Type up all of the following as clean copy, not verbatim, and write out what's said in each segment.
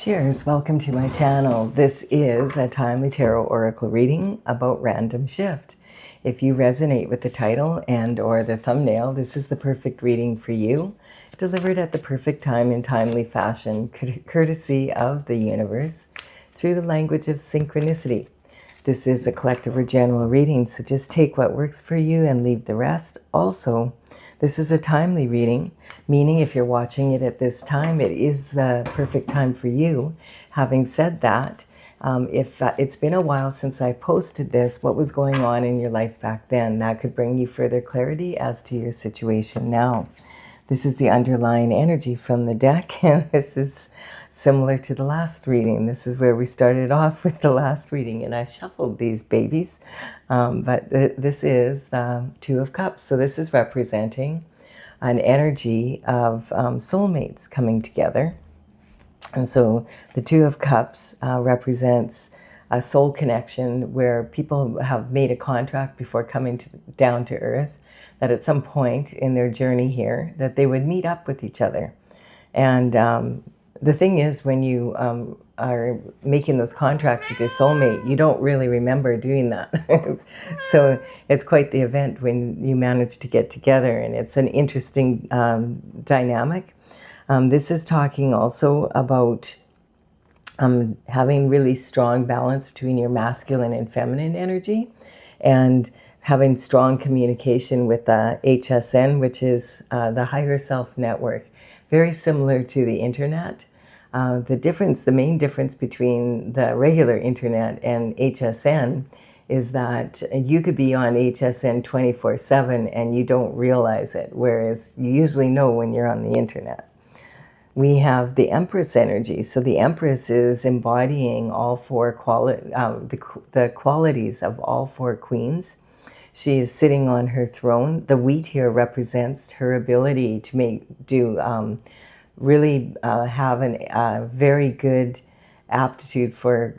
Cheers, welcome to my channel. This is a timely tarot oracle reading about random shift. If you resonate with the title and or the thumbnail, this is the perfect reading for you, delivered at the perfect time in timely fashion, courtesy of the universe, through the language of synchronicity. This is a collective or general reading, so just take what works for you and leave the rest. Also, this is a timely reading, meaning if you're watching it at this time, it is the perfect time for you. Having said that, if it's been a while since I posted this, what was going on in your life back then, that could bring you further clarity as to your situation now. This is the underlying energy from the deck, and this is similar to the last reading. This is where we started off with the last reading, and I shuffled these babies. But this is the Two of Cups, so this is representing an energy of soulmates coming together. And so the Two of Cups represents a soul connection where people have made a contract before coming down to earth, that at some point in their journey here, that they would meet up with each other. And the thing is, when you are making those contracts with your soulmate, you don't really remember doing that. So it's quite the event when you manage to get together, and it's an interesting dynamic. This is talking also about having really strong balance between your masculine and feminine energy, and having strong communication with the HSN, which is the higher self network, very similar to the internet. The main difference between the regular internet and HSN is that you could be on HSN 24/7 and you don't realize it, whereas you usually know when you're on the internet. We have the Empress energy. So the Empress is embodying all four the qualities of all four queens. She is sitting on her throne. The wheat here represents her ability to really have a very good aptitude for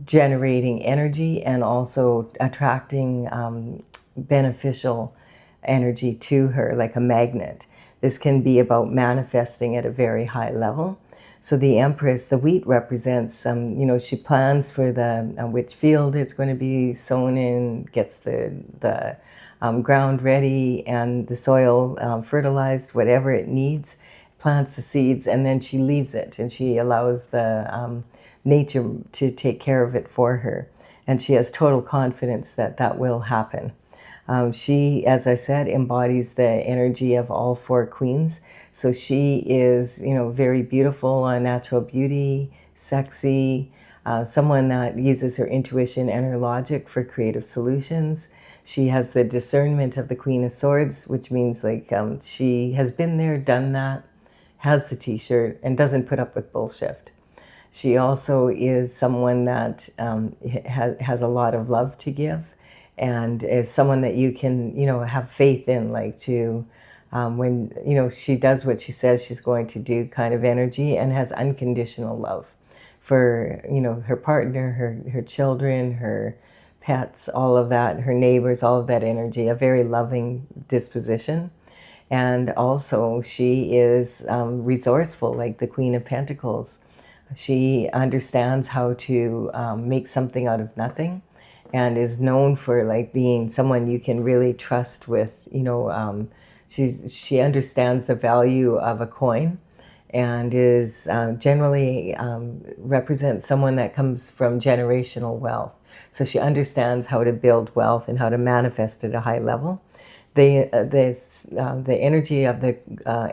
generating energy and also attracting beneficial energy to her like a magnet. This can be about manifesting at a very high level. So the Empress, the wheat represents, she plans for which field it's going to be sown in, gets the ground ready and the soil fertilized, whatever it needs, plants the seeds, and then she leaves it and she allows the nature to take care of it for her. And she has total confidence that that will happen. She, as I said, embodies the energy of all four queens. So she is, very beautiful, natural beauty, sexy, someone that uses her intuition and her logic for creative solutions. She has the discernment of the Queen of Swords, which means she has been there, done that, has the t-shirt, and doesn't put up with bullshit. She also is someone that has a lot of love to give, and is someone that you can, have faith in, when, she does what she says she's going to do kind of energy, and has unconditional love for, her partner, her children, her pets, all of that, her neighbors, all of that energy, a very loving disposition. And also she is resourceful, like the Queen of Pentacles. She understands how to make something out of nothing, and is known for being someone you can really trust with, she understands the value of a coin, and is generally represents someone that comes from generational wealth. So she understands how to build wealth and how to manifest at a high level. The energy of the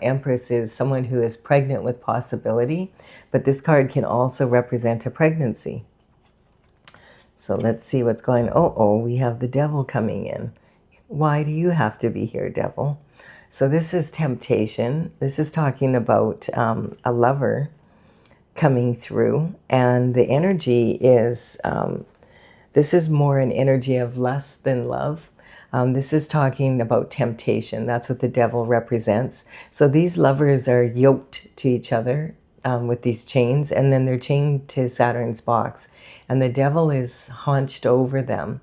Empress is someone who is pregnant with possibility, but this card can also represent a pregnancy. So let's see what's going on. Oh, we have the Devil coming in. Why do you have to be here, Devil? So this is temptation. This is talking about a lover coming through, and the energy is, this is more an energy of less than love. This is talking about temptation. That's what the Devil represents. So these lovers are yoked to each other with these chains, and then they're chained to Saturn's box, and the Devil is hunched over them.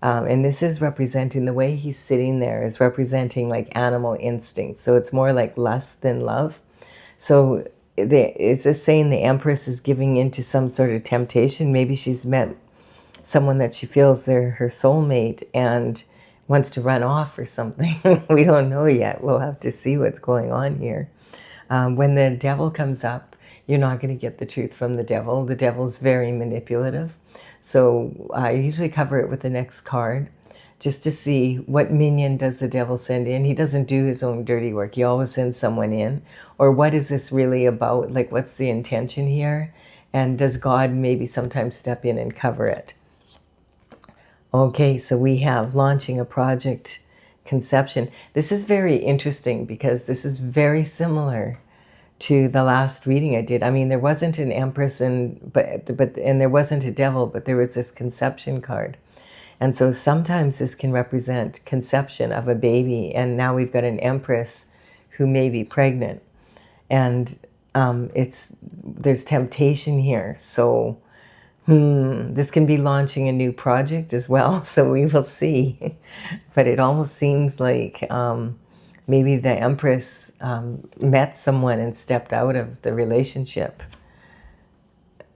And this is representing, the way he's sitting there is representing animal instinct. So it's more like less than love. So is this saying the Empress is giving into some sort of temptation? Maybe she's met someone that she feels they're her soulmate and wants to run off or something. We don't know yet. We'll have to see what's going on here. When the devil comes up, you're not going to get the truth from the devil. The devil's very manipulative. So I usually cover it with the next card just to see what minion does the devil send in. He doesn't do his own dirty work. He always sends someone in. Or what is this really about? Like, what's the intention here? And does God maybe sometimes step in and cover it? Okay, so we have launching a project, conception. This is very interesting because this is very similar to the last reading I did. I mean, there wasn't an Empress and there wasn't a devil, but there was this conception card. And so sometimes this can represent conception of a baby, and now we've got an Empress who may be pregnant. And there's temptation here. So this can be launching a new project as well, so we will see. But it almost seems like maybe the Empress met someone and stepped out of the relationship.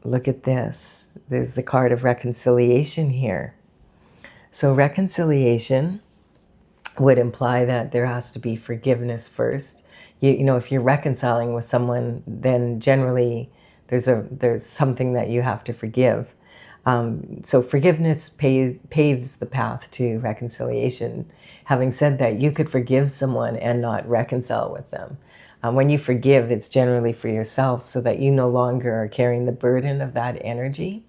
Look at this. There's the card of reconciliation here. So reconciliation would imply that there has to be forgiveness first. You know, if you're reconciling with someone, then generally there's something that you have to forgive. So forgiveness paves the path to reconciliation. Having said that, you could forgive someone and not reconcile with them. When you forgive, it's generally for yourself so that you no longer are carrying the burden of that energy.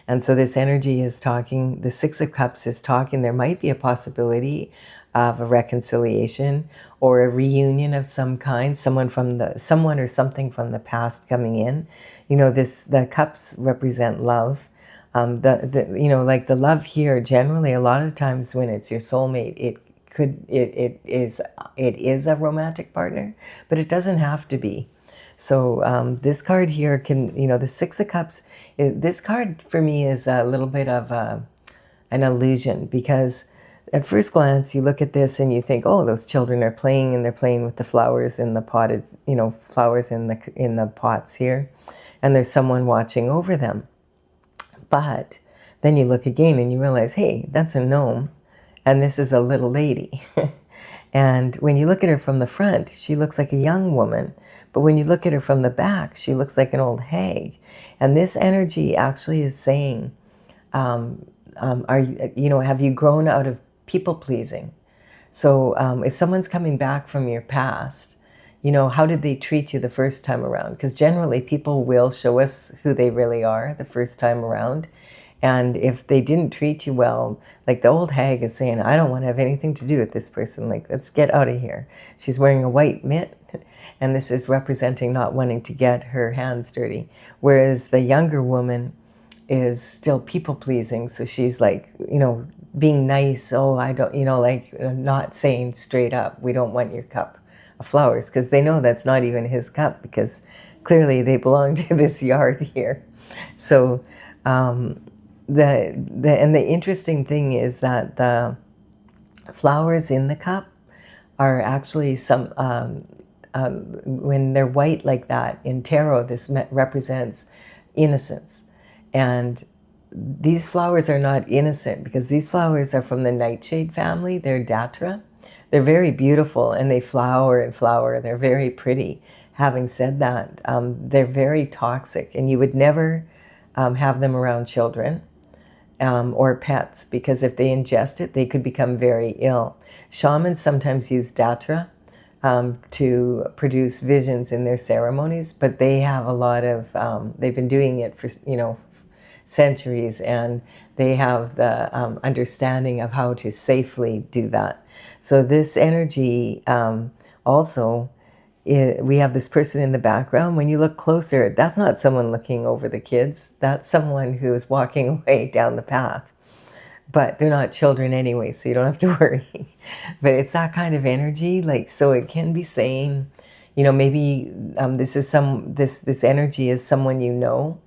And so this energy is talking, the Six of Cups is talking, there might be a possibility of a reconciliation or a reunion of some kind, someone or something from the past coming in. You know, the cups represent love. You know, like the love here, generally, a lot of times when it's your soulmate, it is a romantic partner, but it doesn't have to be. So this card here can, you know, the Six of Cups, this card for me is a little bit of an illusion, because at first glance you look at this and you think, oh, those children are playing, and they're playing with the flowers in the potted, you know, flowers in the pots here, and there's someone watching over them. But then you look again and you realize, hey, that's a gnome, and this is a little lady. And when you look at her from the front, she looks like a young woman. But when you look at her from the back, she looks like an old hag. And this energy actually is saying, have you grown out of people pleasing? So if someone's coming back from your past, you know, how did they treat you the first time around? Because generally people will show us who they really are the first time around. And if they didn't treat you well, like the old hag is saying, I don't want to have anything to do with this person. Like, let's get out of here. She's wearing a white mitt, and this is representing not wanting to get her hands dirty. Whereas the younger woman is still people-pleasing. So she's like, you know, being nice. Oh, I don't, you know, like not saying straight up, we don't want your cup of flowers, because they know that's not even his cup, because clearly they belong to this yard here. So, the interesting thing is that the flowers in the cup are actually when they're white like that in tarot, this represents innocence. And these flowers are not innocent, because these flowers are from the nightshade family. They're datra. They're very beautiful, and they flower and flower. They're very pretty. Having said that, they're very toxic, and you would never have them around children. Or pets, because if they ingest it, they could become very ill. Shamans sometimes use datra to produce visions in their ceremonies, but they have a lot of, they've been doing it for, you know, centuries, and they have the understanding of how to safely do that. So this energy also, we have this person in the background. When you look closer, that's not someone looking over the kids. That's someone who is walking away down the path. But they're not children anyway, so you don't have to worry. But it's that kind of energy. Like, so it can be saying, you know, maybe this energy is someone you know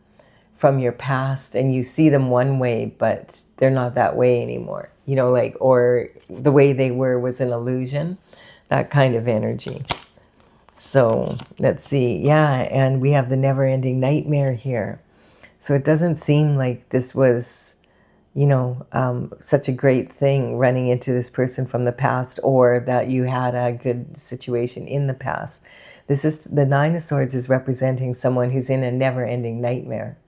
from your past, and you see them one way, but they're not that way anymore. You know, like, or the way they were was an illusion. That kind of energy. So let's see. Yeah, and we have the never-ending nightmare here. So it doesn't seem like this was, such a great thing running into this person from the past, or that you had a good situation in the past. This is the Nine of Swords is representing someone who's in a never-ending nightmare.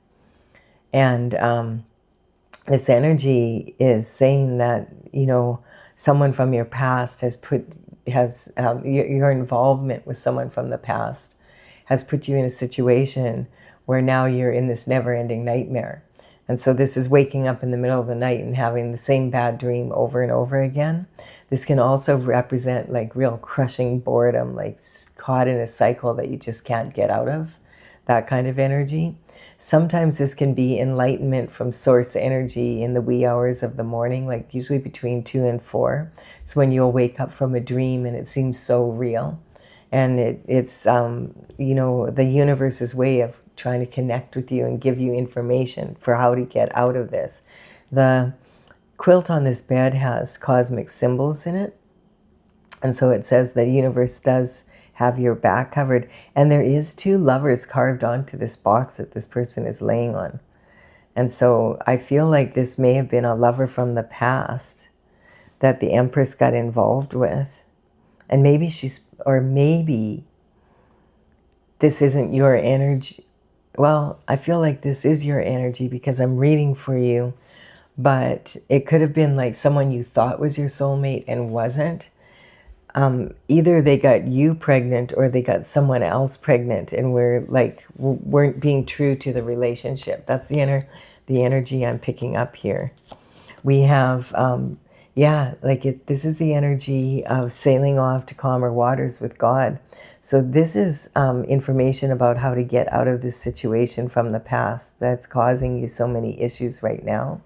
And this energy is saying that, someone from your past your involvement with someone from the past has put you in a situation where now you're in this never-ending nightmare. And so this is waking up in the middle of the night and having the same bad dream over and over again. This can also represent like real crushing boredom, like caught in a cycle that you just can't get out of, that kind of energy. Sometimes this can be enlightenment from source energy in the wee hours of the morning, like usually between 2 and 4. It's when you'll wake up from a dream and it seems so real. And it's the universe's way of trying to connect with you and give you information for how to get out of this. The quilt on this bed has cosmic symbols in it. And so it says the universe does have your back covered. And there is 2 lovers carved onto this box that this person is laying on. And so I feel like this may have been a lover from the past that the Empress got involved with. And maybe maybe this isn't your energy. Well, I feel like this is your energy because I'm reading for you, but it could have been like someone you thought was your soulmate and wasn't. Either they got you pregnant or they got someone else pregnant and weren't being true to the relationship. That's the energy I'm picking up here. We have, this is the energy of sailing off to calmer waters with God. So this is information about how to get out of this situation from the past that's causing you so many issues right now.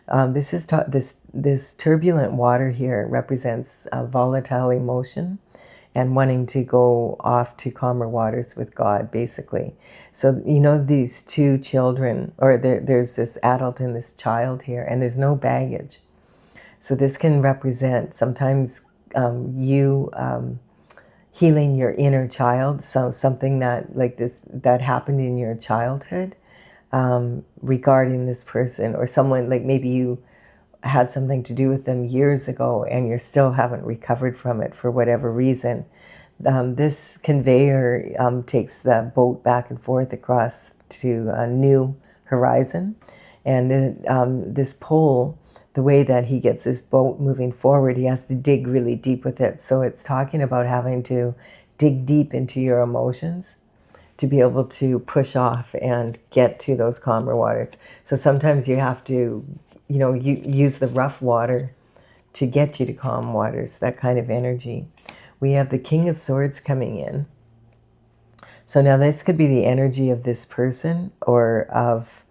This turbulent water here represents volatile emotion and wanting to go off to calmer waters with God, basically. So, these 2 children, or there's this adult and this child here, and there's no baggage. So this can represent sometimes you healing your inner child, so something that happened in your childhood regarding this person, or someone like maybe you had something to do with them years ago and you still haven't recovered from it for whatever reason. This conveyor takes the boat back and forth across to a new horizon. And this pole, the way that he gets his boat moving forward, he has to dig really deep with it. So it's talking about having to dig deep into your emotions to be able to push off and get to those calmer waters. So sometimes you have to, use the rough water to get you to calm waters, that kind of energy. We have the King of Swords coming in. So now this could be the energy of this person or of,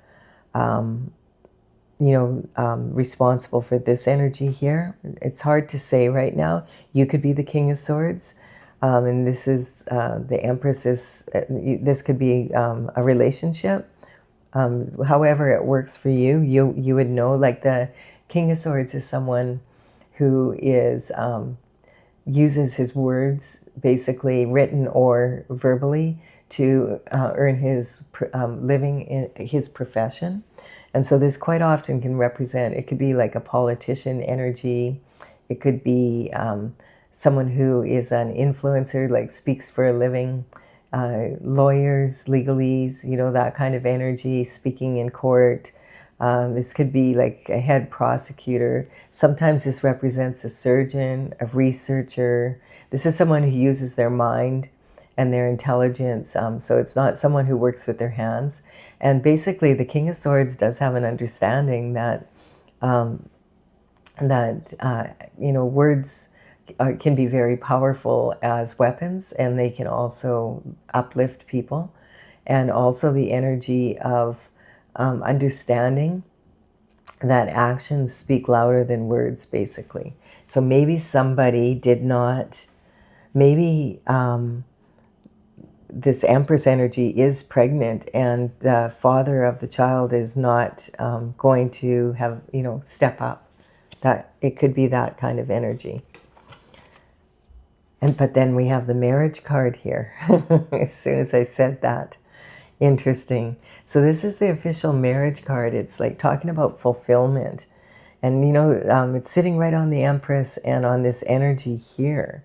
responsible for this energy here. It's hard to say right now. You could be the King of Swords. And this is the Empress this could be a relationship. However it works for you, you would know, like the King of Swords is someone who is uses his words, basically written or verbally, to earn his living in his profession. And so this quite often can represent, it could be like a politician energy. It could be someone who is an influencer, like speaks for a living, lawyers, legalese, that kind of energy, speaking in court. This could be like a head prosecutor. Sometimes this represents a surgeon, a researcher. This is someone who uses their mind and their intelligence. So it's not someone who works with their hands. And basically, the King of Swords does have an understanding that words can be very powerful as weapons, and they can also uplift people. And also the energy of understanding that actions speak louder than words, basically. So maybe somebody did not, this Empress energy is pregnant and the father of the child is not going to have, step up. That it could be that kind of energy. But then we have the marriage card here as soon as I said that. Interesting. So this is the official marriage card. It's like talking about fulfillment. And, it's sitting right on the Empress and on this energy here.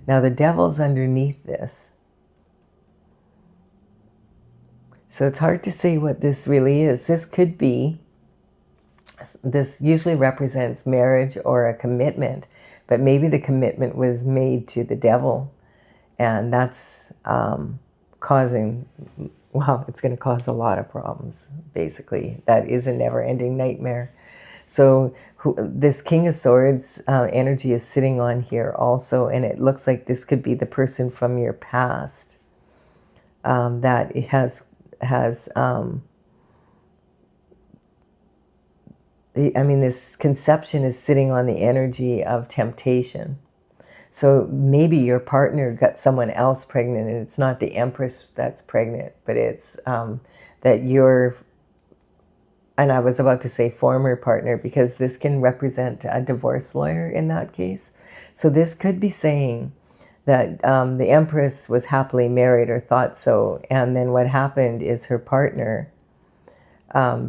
Now, the devil's underneath this. So it's hard to say what this really is. This usually represents marriage or a commitment, but maybe the commitment was made to the devil. And that's causing... Well, it's going to cause a lot of problems, basically. That is a never-ending nightmare. So this King of Swords energy is sitting on here also, and it looks like this could be the person from your past that has this conception is sitting on the energy of temptation. So maybe your partner got someone else pregnant, and it's not the Empress that's pregnant, but it's that you're, and I was about to say former partner, because this can represent a divorce lawyer in that case. So this could be saying that the Empress was happily married or thought so, and then what happened is her partner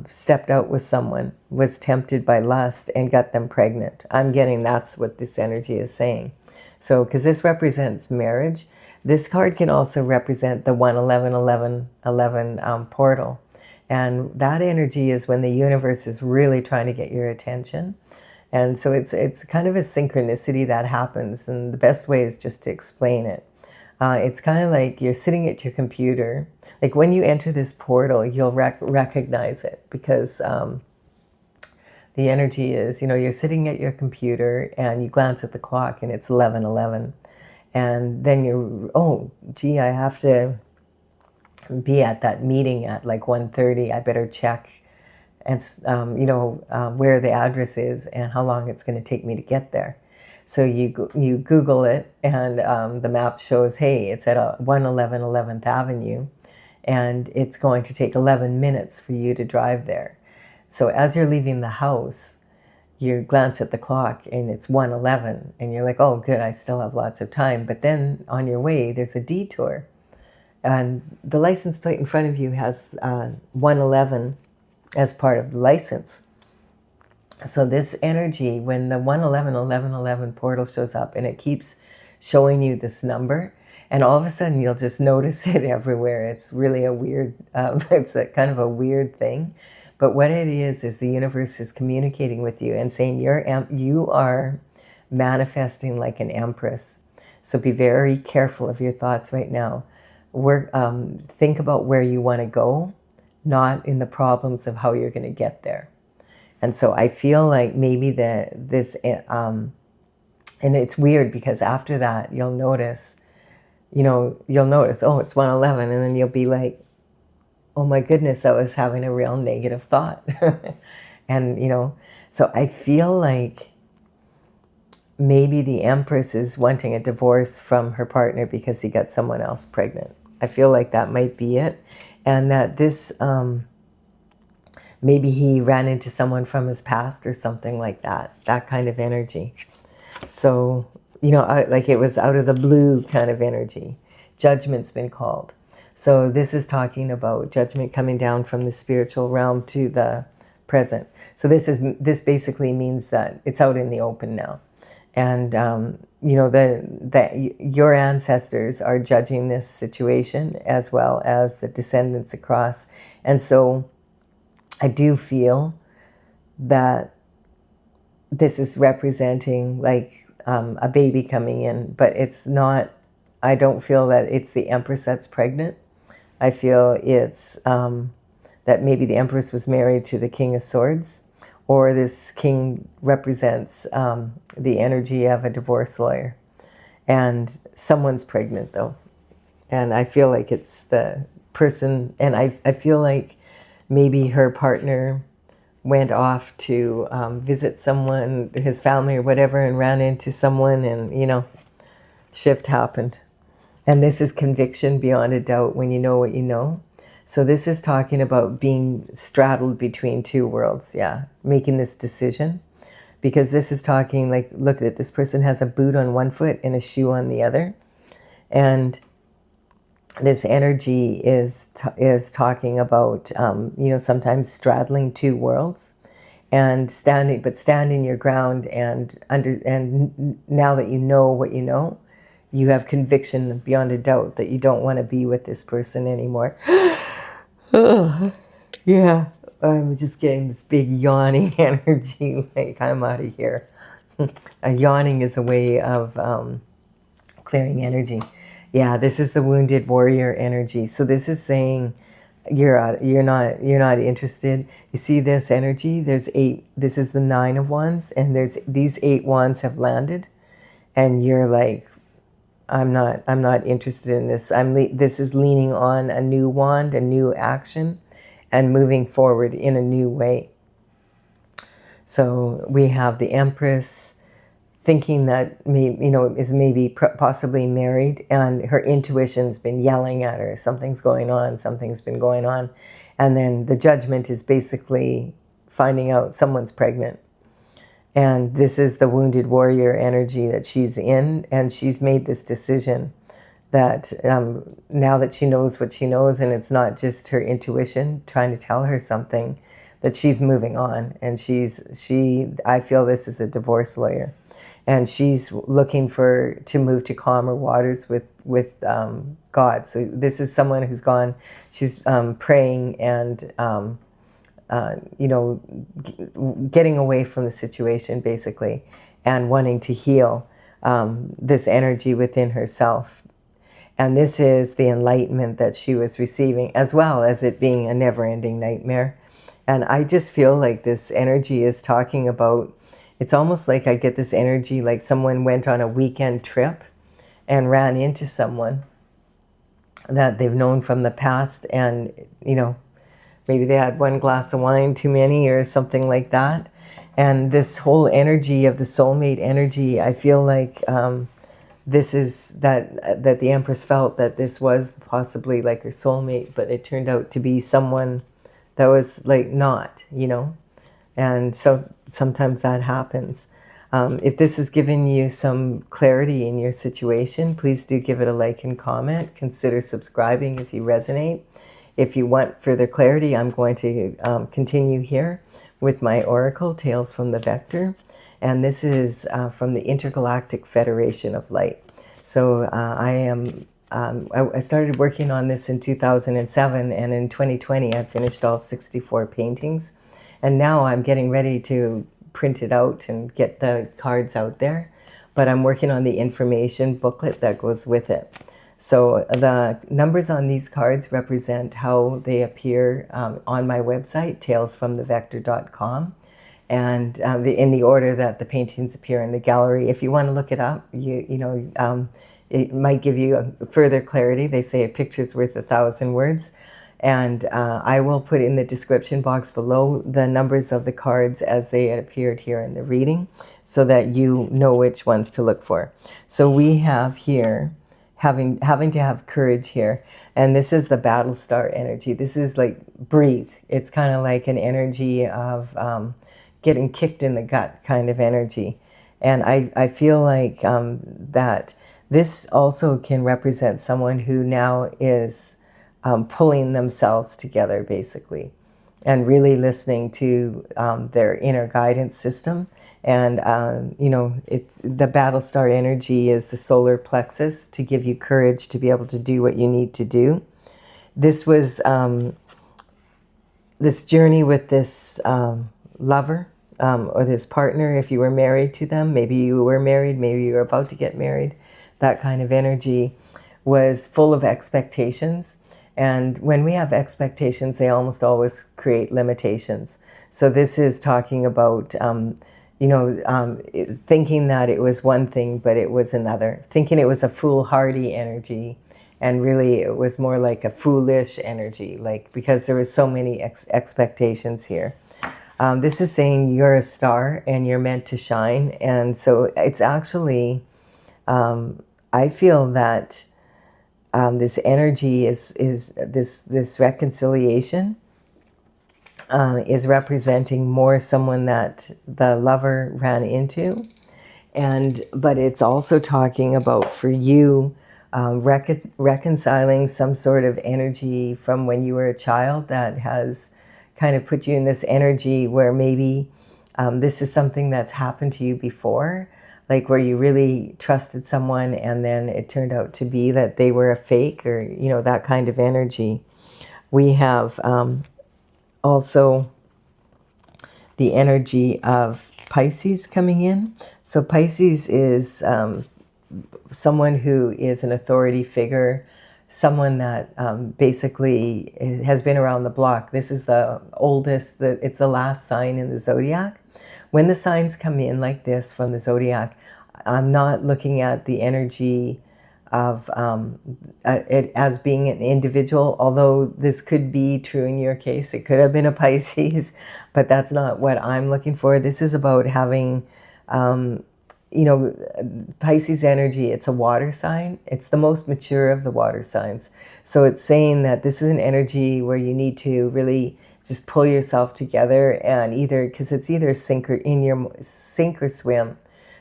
stepped out with someone, was tempted by lust, and got them pregnant. I'm getting that's what this energy is saying. So, because this represents marriage, this card can also represent the 11111 portal. And that energy is when the universe is really trying to get your attention. And so it's kind of a synchronicity that happens. And the best way is just to explain it. It's kind of like you're sitting at your computer. Like when you enter this portal, you'll recognize it, because the energy is, you're sitting at your computer and you glance at the clock and it's 11:11. And then you're, oh, gee, I have to be at that meeting at like 1:30. I better check and where the address is and how long it's going to take me to get there. So you Google it, and the map shows, hey, it's at 111 11th Avenue, and it's going to take 11 minutes for you to drive there. So as you're leaving the house, you glance at the clock and it's 1:11, and you're like, oh, good, I still have lots of time. But then on your way, there's a detour. And the license plate in front of you has 111 as part of the license. So this energy, when the 1111111 portal shows up and it keeps showing you this number, and all of a sudden you'll just notice it everywhere. It's really a weird, it's a kind of a weird thing. But what it is the universe is communicating with you and saying you are manifesting like an empress. So be very careful of your thoughts right now. Think about where you want to go, not in the problems of how you're going to get there. And so I feel like maybe and it's weird because after that you'll notice, oh, it's 111, and then you'll be like, oh my goodness, I was having a real negative thought. And, so I feel like maybe the Empress is wanting a divorce from her partner because he got someone else pregnant. I feel like that might be it. And that this, maybe he ran into someone from his past or something like that kind of energy. So, like it was out of the blue kind of energy. Judgment's been called. So this is talking about judgment coming down from the spiritual realm to the present. So this basically means that it's out in the open now. And, your ancestors are judging this situation as well as the descendants across. And so I do feel that this is representing like a baby coming in, but it's not, I don't feel that it's the Empress that's pregnant. I feel it's that maybe the Empress was married to the King of Swords, or this king represents the energy of a divorce lawyer. And someone's pregnant though. And I feel like it's the person, and I feel like maybe her partner went off to visit someone, his family or whatever, and ran into someone, and, shift happened. And this is conviction beyond a doubt when you know what you know. So this is talking about being straddled between two worlds, making this decision. because this is talking like, look at this person has a boot on one foot and a shoe on the other. And this energy is talking about, sometimes straddling two worlds and standing your ground, and now that you know what you know, you have conviction beyond a doubt that you don't want to be with this person anymore. Yeah, I'm just getting this big yawning energy, like I'm out of here. Yawning is a way of clearing energy. Yeah, this is the wounded warrior energy. So this is saying you're not interested. You see this energy? There's 8. This is the 9 of wands, and there's these 8 wands have landed, and you're like, I'm not interested in this. This is leaning on a new wand, a new action, and moving forward in a new way. So we have the Empress thinking that is maybe possibly married, and her intuition's been yelling at her, something's been going on. And then the Judgment is basically finding out someone's pregnant. And this is the wounded warrior energy that she's in, and she's made this decision that now that she knows what she knows, and it's not just her intuition trying to tell her something, that she's moving on. And I feel this is a divorce lawyer, and she's looking to move to calmer waters with God. So this is someone who's gone. She's praying and getting away from the situation basically, and wanting to heal this energy within herself. And this is the enlightenment that she was receiving, as well as it being a never-ending nightmare. And I just feel like this energy is talking about, it's almost like I get this energy like someone went on a weekend trip and ran into someone that they've known from the past, and, maybe they had one glass of wine too many or something like that. And this whole energy of the soulmate energy, I feel like this is that the Empress felt that this was possibly like her soulmate, but it turned out to be someone that was like not, and so sometimes that happens. If this has given you some clarity in your situation, please do give it a like and comment. Consider subscribing if you resonate. If you want further clarity, I'm going to continue here with my oracle, Tales from the Vector. And this is from the Intergalactic Federation of Light. So I started working on this in 2007, and in 2020 I finished all 64 paintings. And now I'm getting ready to print it out and get the cards out there. But I'm working on the information booklet that goes with it. So the numbers on these cards represent how they appear on my website, talesfromthevector.com, and in the order that the paintings appear in the gallery. If you want to look it up, it might give you further clarity. They say a picture's worth 1,000 words. And I will put in the description box below the numbers of the cards as they appeared here in the reading, so that you know which ones to look for. So we have here having to have courage here. And this is the battle star energy. This is like breathe. It's kind of like an energy of getting kicked in the gut kind of energy. And I feel like that this also can represent someone who now is pulling themselves together basically, and really listening to their inner guidance system. And it's the battle star energy is the solar plexus to give you courage to be able to do what you need to do. This was this journey with this lover or this partner. If you were married to them, maybe you were married, maybe you were about to get married, that kind of energy was full of expectations. And when we have expectations, they almost always create limitations. So this is talking about thinking that it was one thing, but it was another. Thinking it was a foolhardy energy, and really it was more like a foolish energy, because there was so many expectations here. This is saying you're a star and you're meant to shine. And so it's actually, I feel that this energy is this reconciliation is representing more someone that the lover ran into. But it's also talking about, for you, reconciling some sort of energy from when you were a child that has kind of put you in this energy where maybe this is something that's happened to you before, like where you really trusted someone and then it turned out to be that they were a fake, or, you know, that kind of energy. We have also the energy of Pisces coming in. So Pisces is someone who is an authority figure, someone that basically has been around the block. This is the oldest, it's the last sign in the zodiac. When the signs come in like this from the zodiac, I'm not looking at the energy of it as being an individual, although this could be true in your case. It could have been a Pisces, but that's not what I'm looking for. This is about having, you know, Pisces energy. It's a water sign. It's the most mature of the water signs. So it's saying that this is an energy where you need to really just pull yourself together, and either, because it's either sink or swim.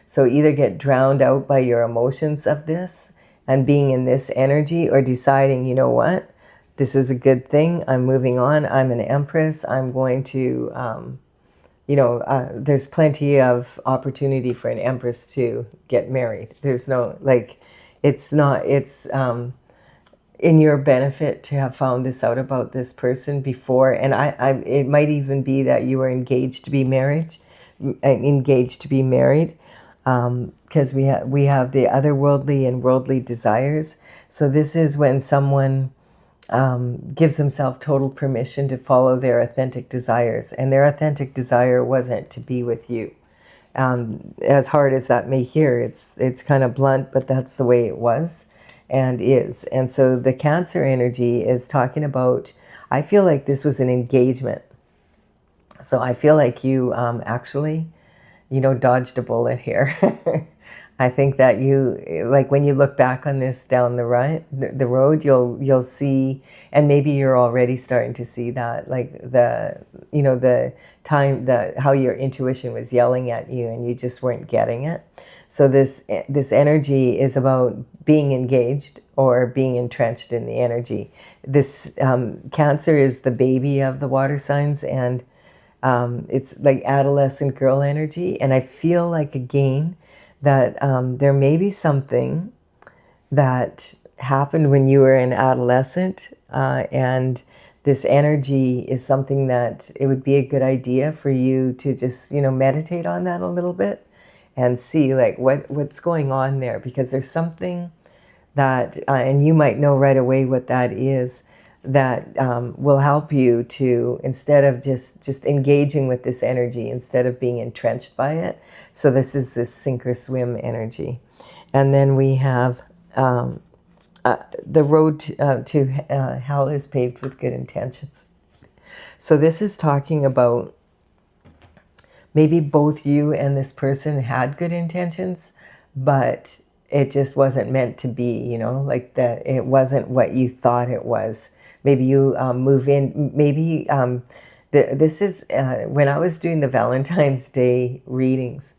So either get drowned out by your emotions of this and being in this energy, or deciding, you know what, this is a good thing. I'm moving on. I'm an empress. I'm going to, you know, there's plenty of opportunity for an empress to get married. There's no, like, it's not, it's in your benefit to have found this out about this person before. And it might even be that you were engaged to be married, because we have the otherworldly and worldly desires. So this is when someone gives himself total permission to follow their authentic desires, and their authentic desire wasn't to be with you. As hard as that may hear, it's kind of blunt, but that's the way it was and is. And so the Cancer energy is talking about, I feel like this was an engagement. So I feel like you actually, you know, dodged a bullet here. I think that you, like, when you look back on this down the road, you'll see, and maybe you're already starting to see that, like the, you know, the time, how your intuition was yelling at you and you just weren't getting it. So this energy is about being engaged or being entrenched in the energy. This Cancer is the baby of the water signs, and it's like adolescent girl energy. And I feel like, again, that there may be something that happened when you were an adolescent, and this energy is something that it would be a good idea for you to just, you know, meditate on that a little bit and see, like, what's going on there, because there's something that, and you might know right away what that is, that will help you to, instead of just engaging with this energy, instead of being entrenched by it. So this is this sink or swim energy. And then we have the road to hell is paved with good intentions. So this is talking about maybe both you and this person had good intentions, but it just wasn't meant to be, you know, like that it wasn't what you thought it was. Maybe you move in, maybe this is, when I was doing the Valentine's Day readings,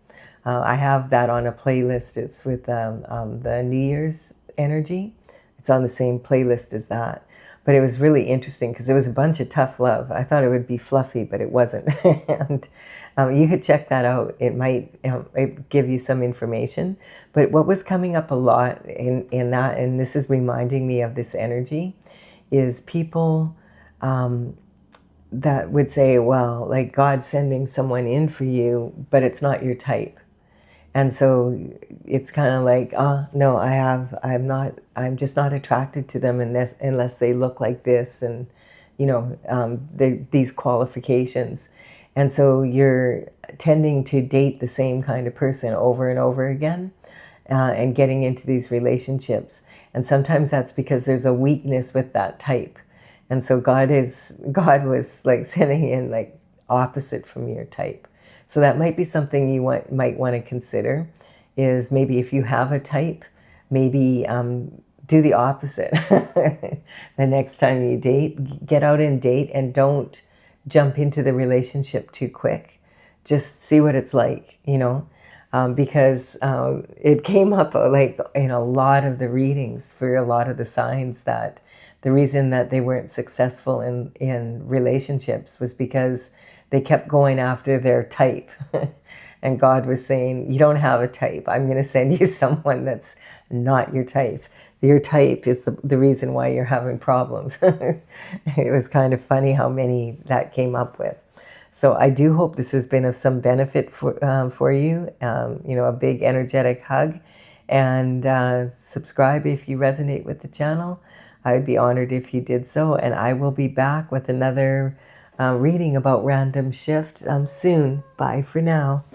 I have that on a playlist. It's with the New Year's energy. It's on the same playlist as that. But it was really interesting because it was a bunch of tough love. I thought it would be fluffy, but it wasn't. And you could check that out. It might give you some information. But what was coming up a lot in that, and this is reminding me of this energy, is people that would say, well, like, God's sending someone in for you, but it's not your type. And so it's kind of like, oh, no, I'm just not attracted to them unless they look like this, and, you know, these qualifications. And so you're tending to date the same kind of person over and over again, and getting into these relationships. And sometimes that's because there's a weakness with that type. And so God was like sending in like opposite from your type. So that might be something you might want to consider, is maybe if you have a type, maybe do the opposite. The next time you date, get out and date, and don't jump into the relationship too quick. Just see what it's like, because it came up like in a lot of the readings for a lot of the signs that the reason that they weren't successful in relationships was because they kept going after their type. And God was saying, you don't have a type. I'm going to send you someone that's not your type. Your type is the reason why you're having problems. It was kind of funny how many that came up with. So I do hope this has been of some benefit for you. A big energetic hug. And subscribe if you resonate with the channel. I would be honored if you did so. And I will be back with another reading about random shift soon. Bye for now.